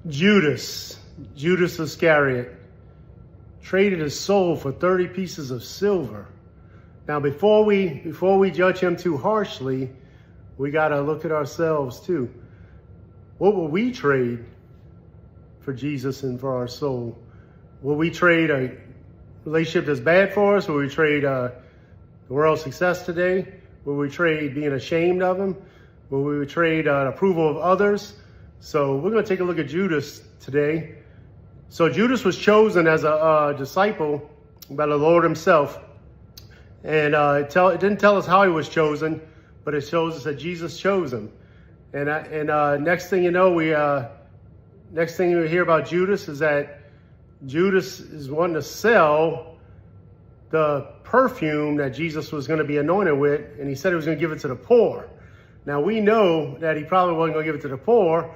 Judas Iscariot, traded his soul for 30 pieces of silver. Now, before we judge him too harshly, we got to look at ourselves too. What will we trade for Jesus and for our soul? Will we trade a relationship that's bad for us? Will we trade the world's success today? Will we trade being ashamed of him? Will we trade approval of others? So we're going to take a look at Judas today. So Judas was chosen as a disciple by the Lord himself. And it didn't tell us how he was chosen, but it shows us that Jesus chose him. And next thing you know, next thing you hear about Judas is that Judas is wanting to sell the perfume that Jesus was going to be anointed with, and he said he was going to give it to the poor. Now we know that he probably wasn't going to give it to the poor.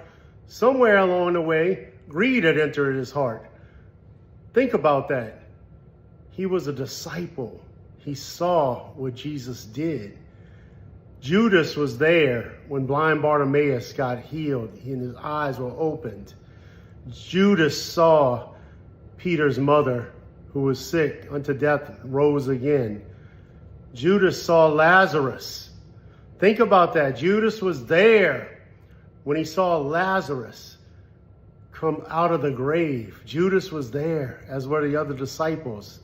Somewhere along the way, greed had entered his heart. Think about that. He was a disciple. He saw what Jesus did. Judas was there when blind Bartimaeus got healed and his eyes were opened. Judas saw Peter's mother, who was sick unto death, rose again. Judas saw Lazarus. Think about that. Judas was there when he saw Lazarus come out of the grave. Judas was there, as were the other disciples.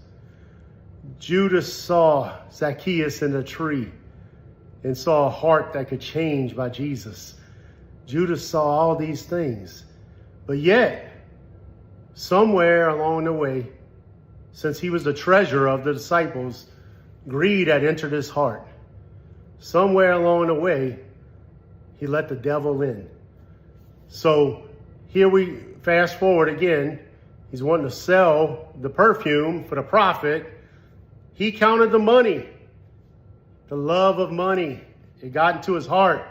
Judas saw Zacchaeus in a tree and saw a heart that could change by Jesus. Judas saw all these things. But yet, somewhere along the way, since he was the treasurer of the disciples, greed had entered his heart. Somewhere along the way, he let the devil in. So here we fast forward again. He's wanting to sell the perfume for the profit. He counted the money, the love of money. It got into his heart.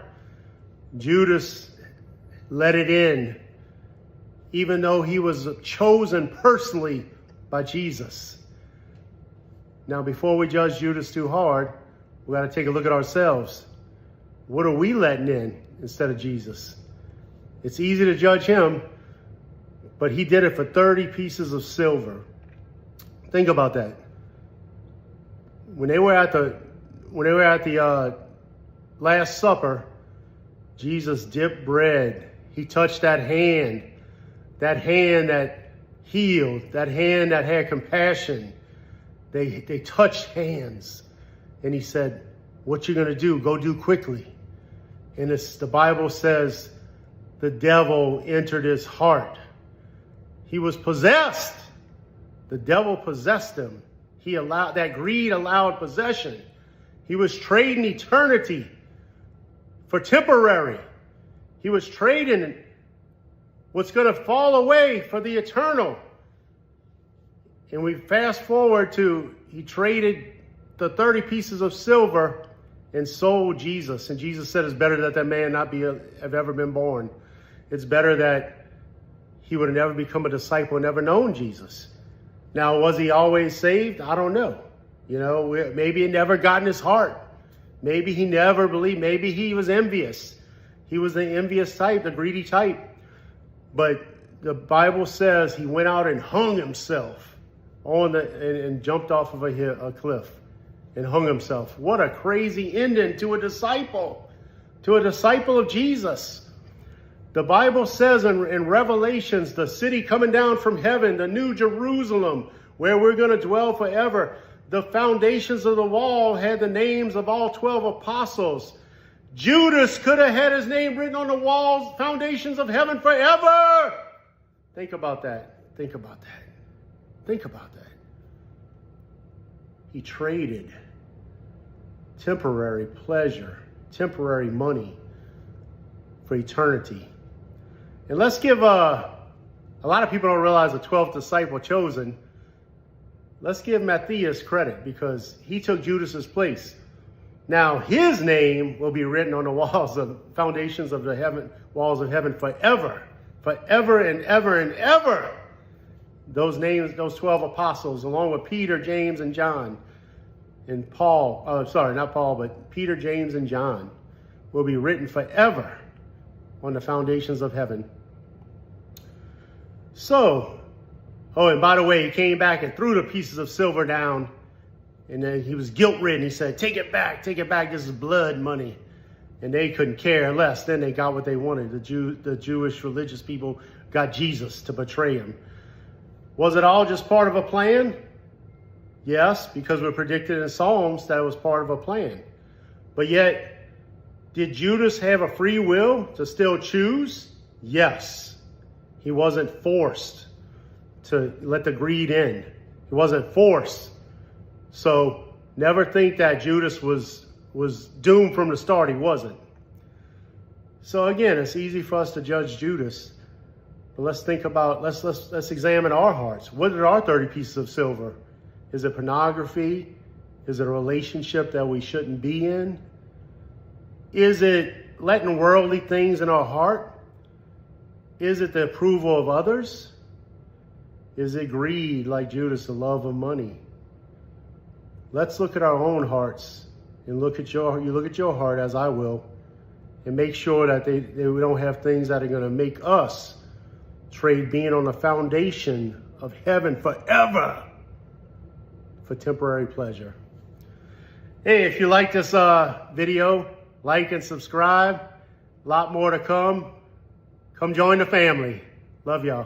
Judas let it in, even though he was chosen personally by Jesus. Now, before we judge Judas too hard, we got to take a look at ourselves. What are we letting in instead of Jesus? It's easy to judge him, but he did it for 30 pieces of silver. Think about that. When they were at the Last Supper, Jesus dipped bread. He touched that hand that healed, that hand that had compassion. They touched hands. And he said, what you going to do? Go do quickly. And the Bible says the devil entered his heart. He was possessed. The devil possessed him. That greed allowed possession. He was trading eternity for temporary. He was trading what's going to fall away for the eternal. And we fast forward to, he traded the 30 pieces of silver and sold Jesus. And Jesus said it's better that man not have ever been born. It's better that he would have never become a disciple and never known Jesus. Now, was he always saved? I don't know. Maybe it never got in his heart. Maybe he never believed. Maybe he was envious. He was the envious type, the greedy type. But the Bible says he went out and hung himself and jumped off of a cliff and hung himself. What a crazy ending to a disciple of Jesus. The Bible says in Revelations, the city coming down from heaven, the new Jerusalem, where we're going to dwell forever. The foundations of the wall had the names of all 12 apostles. Judas could have had his name written on the walls, foundations of heaven forever. Think about that. Think about that. Think about that. He traded temporary pleasure, temporary money for eternity. And let's give a lot of people don't realize the 12th disciple chosen. Let's give Matthias credit because he took Judas's place. Now his name will be written on the walls of foundations of the heaven, walls of heaven forever, forever and ever and ever. Those names, those 12 apostles, along with Peter, James, and John, and Peter, James, and John will be written forever on the foundations of heaven. So, oh, and by the way, he came back and threw the pieces of silver down. And then he was guilt-ridden. He said, take it back, this is blood money. And they couldn't care less. Then they got what they wanted. The Jewish religious people got Jesus to betray him. Was it all just part of a plan? Yes, because we're predicted in Psalms that it was part of a plan. But yet, did Judas have a free will to still choose? Yes. He wasn't forced to let the greed in. He wasn't forced. So never think that Judas was doomed from the start. He wasn't. So again, it's easy for us to judge Judas. But let's think about, let's examine our hearts. What are our 30 pieces of silver? Is it pornography? Is it a relationship that we shouldn't be in? Is it letting worldly things in our heart? Is it the approval of others? Is it greed like Judas, the love of money? Let's look at our own hearts and look at your heart, as I will, and make sure that we don't have things that are going to make us trade being on the foundation of heaven forever for temporary pleasure. Hey, if you like this video, like and subscribe. A lot more to come. Come join the family. Love y'all.